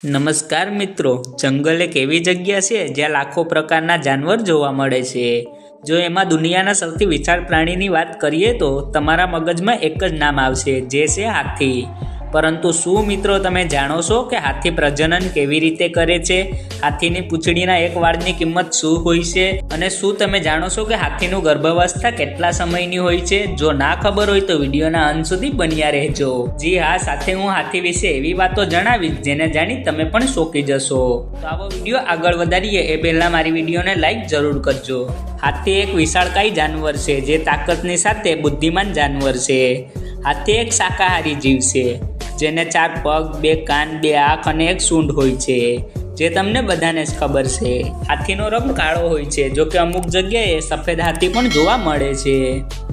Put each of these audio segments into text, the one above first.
નમસ્કાર મિત્રો, જંગલ એક એવી જગ્યા છે જ્યાં લાખો પ્રકારના જાનવર જોવા મળે છે। જો એમાં દુનિયાના સૌથી વિશાળ પ્રાણીની વાત કરીએ તો તમારા મગજમાં એક જ નામ આવશે, જે છે હાથી। પરંતુ શું મિત્રો તમે જાણો છો કે હાથી પ્રજનન કેવી રીતે કરે છે? હાથીની પૂંછડીના એક વાળની કિંમત શું હોય છે? અને શું તમે જાણો છો કે હાથીનું ગર્ભાવસ્થા કેટલા સમયની હોય છે? જો ના ખબર હોય તો વિડીયોના અંત સુધી બન્યા રહેજો। જી હા, સાથે હું હાથી વિશે એવી વાતો જણાવીશ જેને જાણી તમે પણ ચોંકી જશો। તો આવો વિડીયો આગળ વધારીએ એ પહેલા મારી વિડીયોને લાઈક જરૂર કરજો। હાથી એક વિશાળકાય જાનવર છે જે તાકાતની સાથે બુદ્ધિમાન જાનવર છે। હાથી એક શાકાહારી જીવ છે જેને 4 પગ, 2 કાન, 2 આંખ અને 1 સૂંઢ હોય છે, જે તમને બધાને જ ખબર છે। હાથીનો રંગ કાળો હોય છે, જો કે અમુક જગ્યાએ સફેદ હાથી પણ જોવા મળે છે।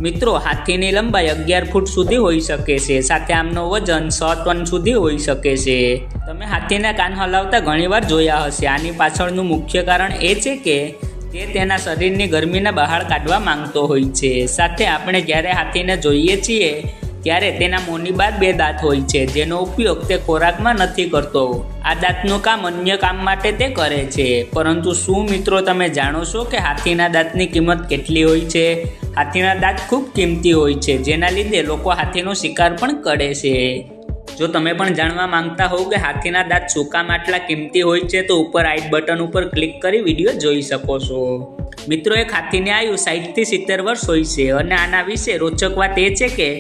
મિત્રો, હાથીની લંબાઈ 11 ફૂટ સુધી હોઈ શકે છે, સાથે આમનો વજન 6 ટન સુધી હોઈ શકે છે। તમે હાથીના કાન હલાવતા ઘણીવાર જોયા હશે। આની પાછળનું મુખ્ય કારણ એ છે કે તે તેના શરીરની ગરમીને બહાર કાઢવા માંગતો હોય છે। સાથે આપણે જ્યારે હાથીને જોઈએ છીએ ત્યારે તેના મોંની બહાર 2 દાંત હોય છે, જેનો ઉપયોગ તે ખોરાકમાં નથી કરતો। આ દાંતનું કામ અન્ય કામ માટે તે કરે છે। પરંતુ શું મિત્રો તમે જાણો છો કે હાથીના દાંતની કિંમત કેટલી હોય છે? હાથીના દાંત ખૂબ કિંમતી હોય છે, જેના લીધે લોકો હાથીનો શિકાર પણ કરે છે। જો તમે પણ જાણવા માંગતા હોવ કે હાથીના દાંત શું કામ આટલા કિંમતી હોય છે, તો ઉપર આઈ બટન ઉપર ક્લિક કરી વિડીયો જોઈ શકો છો। મિત્રો, એક હાથીની આયુ 60 થી 70 વર્ષ હોય છે અને આના વિશે રોચક વાત એ છે કે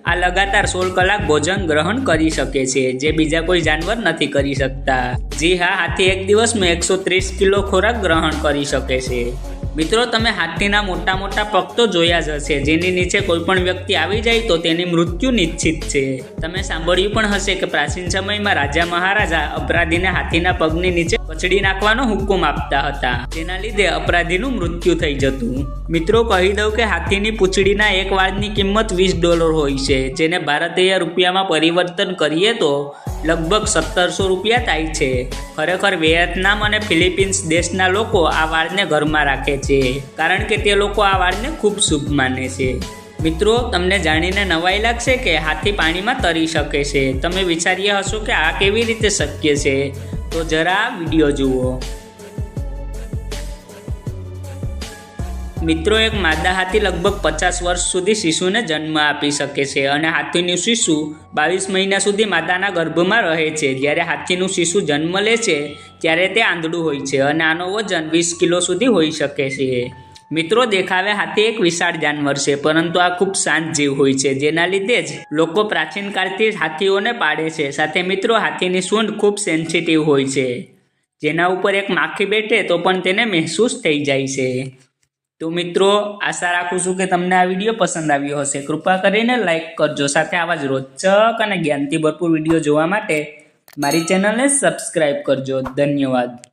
આ લગાતાર 16 કલાક ભોજન ગ્રહણ કરી શકે છે, જે બીજા કોઈ જાનવર નથી કરી શકતા। જી હા, હાથી એક દિવસમાં 130 કિલો ખોરાક ગ્રહણ કરી શકે છે। મિત્રો, તમે હાથીના મોટા મોટા પગ તો જોયા જ હશે, જેની નીચે કોઈ પણ વ્યક્તિ આવી જાય તો તેની મૃત્યુ નિશ્ચિત છે। તમે સાંભળ્યું પણ હશે કે પ્રાચીન સમયમાં રાજા મહારાજા અપરાધીને હાથીના પગની નીચે કચડી નાખવાનો હુકમ આપતા હતા, જેના લીધે અપરાધીનું મૃત્યુ થઈ જતું। મિત્રો, કહી દઉં કે હાથીની પૂંછડીના એક વાળની કિંમત $20 હોય છે, જેને ભારતીય રૂપિયામાં પરિવર્તન કરીએ તો લગભગ 1700 રૂપિયા થાય છે। ખરેખર વિયેતનામ અને ફિલિપિન્સ દેશના લોકો આ વાળને ઘરમાં રાખે છે, કારણ કે તે લોકો આ વાળને ખૂબ શુભ માને છે। મિત્રો, તમને જાણીને નવાઈ લાગશે કે હાથી પાણીમાં તરી શકે છે। તમે વિચાર્યા હશો કે આ કેવી રીતે શક્ય છે? તો જરા આ વિડીયો જુઓ। મિત્રો, એક માદા હાથી લગભગ 50 વર્ષ સુધી શિશુને જન્મ આપી શકે છે અને હાથીનું શિશુ 22 મહિના સુધી માતાના ગર્ભમાં રહે છે। જ્યારે હાથીનું શિશુ જન્મ લે છે ત્યારે તે આંધળું હોય છે અને આનો વજન 20 કિલો સુધી હોઈ શકે છે। મિત્રો, દેખાવે હાથી એક વિશાળ જાનવર છે, પરંતુ આ ખૂબ શાંત જીવ હોય છે, જેના લીધે જ લોકો પ્રાચીન કાળથી હાથીઓને પાળે છે। સાથે મિત્રો, હાથીની સૂંઢ ખૂબ સેન્સિટિવ હોય છે, જેના ઉપર એક માખી બેઠે તો પણ તેને મહેસૂસ થઈ જાય છે। તો મિત્રો, આશા રાખું છું કે તમને આ વિડીયો પસંદ આવ્યો હશે। કૃપા કરીને લાઈક કરજો, સાથે આવા જ રોચક અને જ્ઞાનથી ભરપૂર વિડીયો જોવા માટે મારી ચેનલને સબસ્ક્રાઈબ કરજો। ધન્યવાદ।